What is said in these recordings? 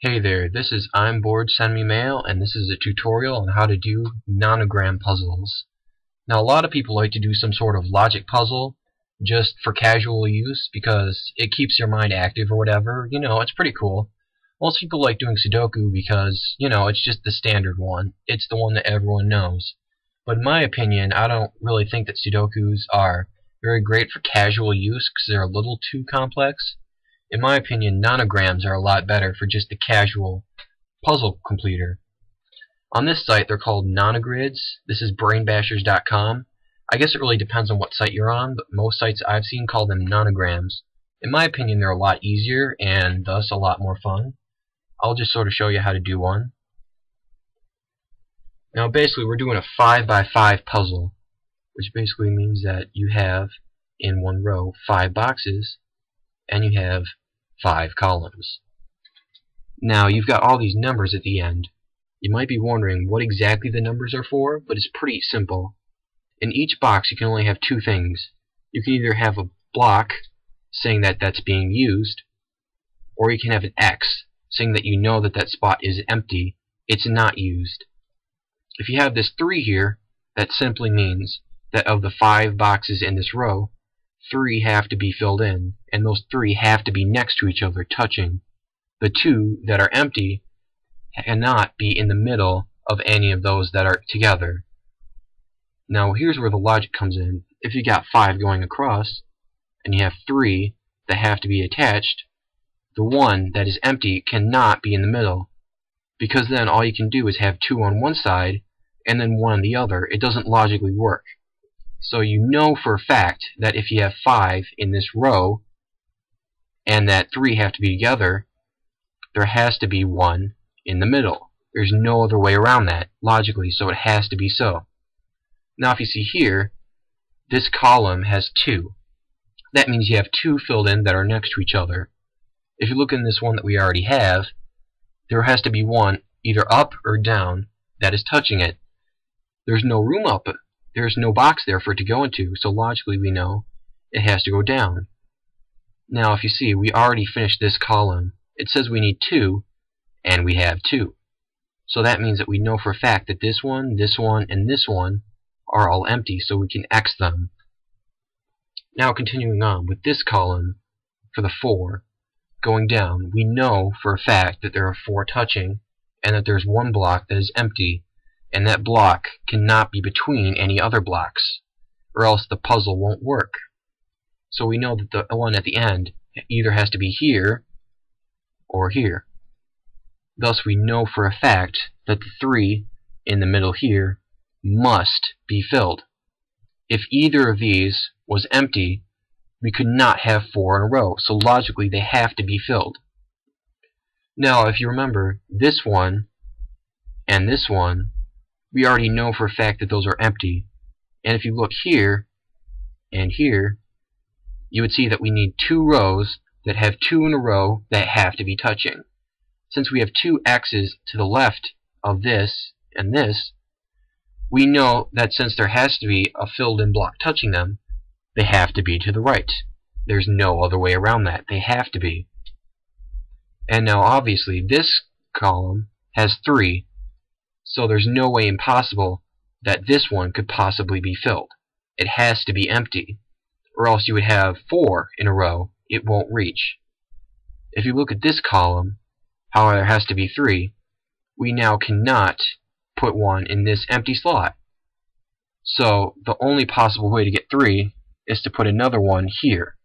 Hey there, this is I'm Bored Send Me Mail, and this is a tutorial on how to do nonogram puzzles. Now, a lot of people like to do some sort of logic puzzle just for casual use because it keeps your mind active or whatever. It's pretty cool. Most people like doing Sudoku because, it's just the standard one. It's the one that everyone knows. But in my opinion, I don't really think that Sudokus are very great for casual use because they're a little too complex. In my opinion, nonograms are a lot better for just the casual puzzle completer. On this site, they're called nonogrids. This is brainbashers.com. I guess it really depends on what site you're on, but most sites I've seen call them nonograms. In my opinion, they're a lot easier and thus a lot more fun. I'll just sort of show you how to do one. Now, basically, we're doing a 5 by 5 puzzle, which basically means that you have in one row 5 boxes and you have 5 columns. Now, you've got all these numbers at the end. You might be wondering what exactly the numbers are for, but it's pretty simple. In each box, you can only have two things. You can either have a block saying that that's being used, or you can have an X saying that you know that that spot is empty, it's not used. If you have this 3 here, that simply means that of the 5 boxes in this row, 3 have to be filled in, and those 3 have to be next to each other, touching. The 2 that are empty cannot be in the middle of any of those that are together. Now, here's where the logic comes in. If you got 5 going across, and you have 3 that have to be attached, the 1 that is empty cannot be in the middle, because then all you can do is have 2 on one side, and then 1 on the other. It doesn't logically work. So you know for a fact that if you have 5 in this row and that 3 have to be together, there has to be 1 in the middle. There's no other way around that, logically, so it has to be so. Now if you see here, this column has 2. That means you have 2 filled in that are next to each other. If you look in this one that we already have, there has to be 1 either up or down that is touching it. There's no room up. There's no box there for it to go into, so logically we know it has to go down. Now if you see, we already finished this column. It says we need 2, and we have 2. So that means that we know for a fact that this one, and this one are all empty, so we can X them. Now continuing on with this column for the 4, going down, we know for a fact that there are 4 touching, and that there's 1 block that is empty. And that block cannot be between any other blocks, or else the puzzle won't work. So we know that the one at the end either has to be here or here. Thus we know for a fact that the 3 in the middle here must be filled. If either of these was empty, we could not have 4 in a row, so logically they have to be filled. Now if you remember, this one and this one, we already know for a fact that those are empty. And if you look here and here, you would see that we need 2 rows that have 2 in a row that have to be touching. Since we have 2 X's to the left of this and this, we know that since there has to be a filled-in block touching them, they have to be to the right. There's no other way around that. They have to be. And now obviously this column has 3. So there's no way impossible that this one could possibly be filled. It has to be empty, or else you would have 4 in a row. It won't reach. If you look at this column, how there has to be 3, we now cannot put 1 in this empty slot. So the only possible way to get 3 is to put another one here.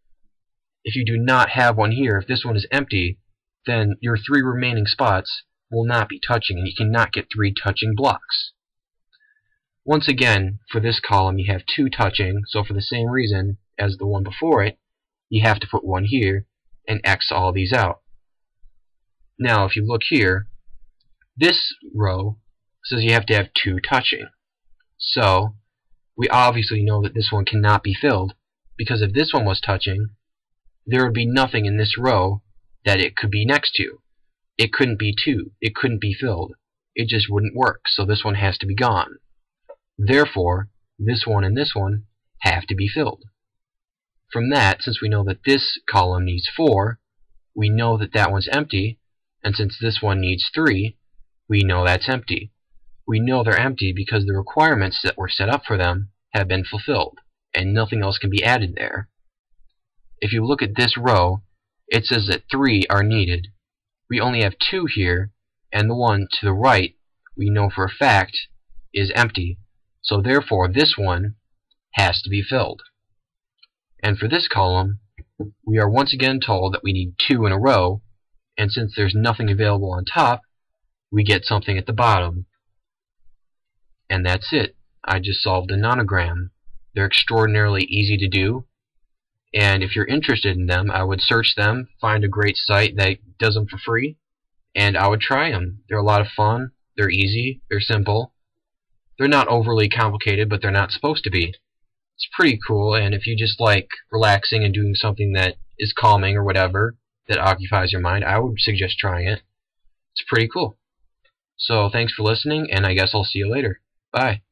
If you do not have one here, if this one is empty, then your 3 remaining spots will not be touching, and you cannot get 3 touching blocks. Once again, for this column you have 2 touching, so for the same reason as the one before it, you have to put 1 here and X all these out. Now if you look here, this row says you have to have 2 touching. So we obviously know that this one cannot be filled, because if this one was touching, there would be nothing in this row that it could be next to. It couldn't be 2. It couldn't be filled. It just wouldn't work, so this one has to be gone. Therefore, this one and this one have to be filled. From that, since we know that this column needs 4, we know that that one's empty, And since this one needs 3, we know that's empty. We know they're empty because the requirements that were set up for them have been fulfilled, and nothing else can be added there. If you look at this row, it says that 3 are needed. We only have 2 here, and the one to the right, we know for a fact, is empty. So therefore, this one has to be filled. And for this column, we are once again told that we need 2 in a row, and since there's nothing available on top, we get something at the bottom. And that's it. I just solved a nonogram. They're extraordinarily easy to do, and if you're interested in them, I would search them, find a great site that does them for free, and I would try them. They're a lot of fun, they're easy, they're simple. They're not overly complicated, but they're not supposed to be. It's pretty cool, and if you just like relaxing and doing something that is calming or whatever, that occupies your mind, I would suggest trying it. It's pretty cool. So thanks for listening, and I guess I'll see you later. Bye.